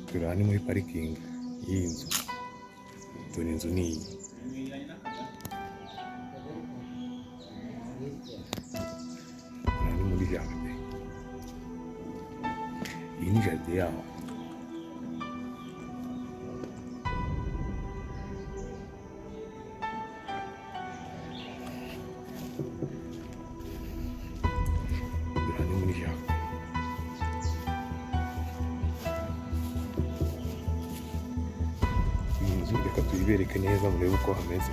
turi aha ni muri parikingi y'iyi nzu. Dore inzu ni iyi. Aha ni muri jaride. Iyi ni jaride yaho. Aha ni muri jaride. Iyi nzu reka tuyibereke neza murebe uko hameze.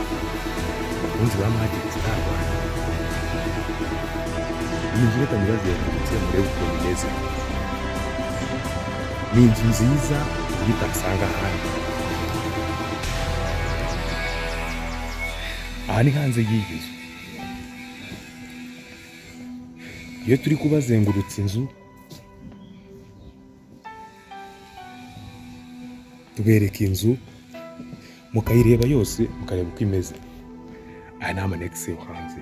Abakunzi ba Magic Star Rwanda, iyi nzu reka nyibazengurutse murebe ukuntu imeze. Ni inzu nziza iyo utasanga ahandi. Aha ni hanze y'iyi nzu. Iyo turi kubazengurutsa inzu tubereka inzu mukayireba yose mukareba uko imeze. Aya ni amanegisi yo hanze.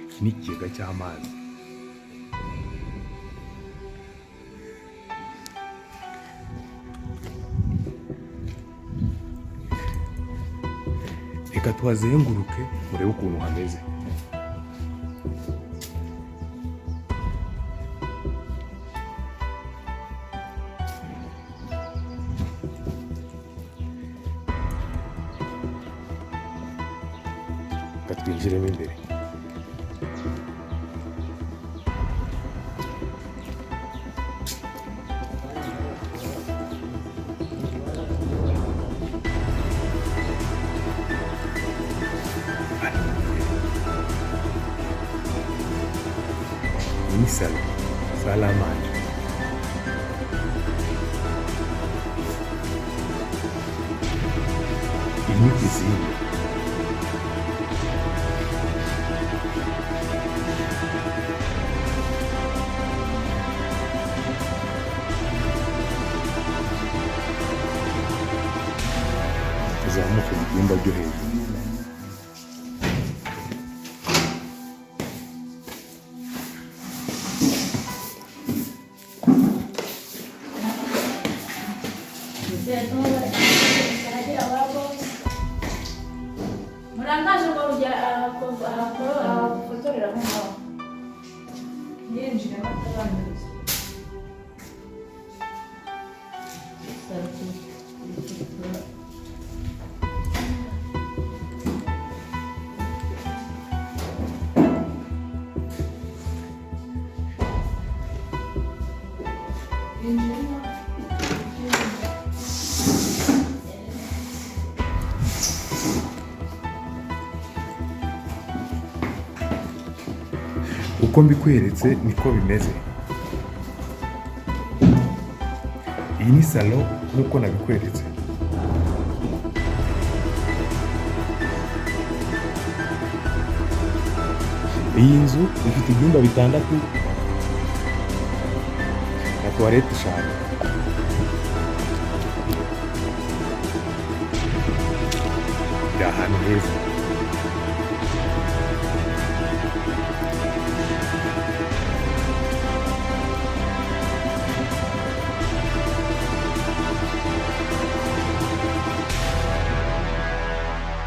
Iki ni ikigega cy'amazi. Reka tuhazenguruke murebe ukuntu hameze. Reka twinjiremo imbere. Iyi ni salo, salamanje. Iyi ni pisine. Tuzamuka mu byumba byo hejuru. Murangaje ngo afotorera mu mbaho yinjira batabaniriza Uko mbikweretse niko bimeze. Iyi ni salo nk'uko nabikweretse. Iyi nzu ifite ibyumba 6 na tuwarete 5. Iri ahantu heza.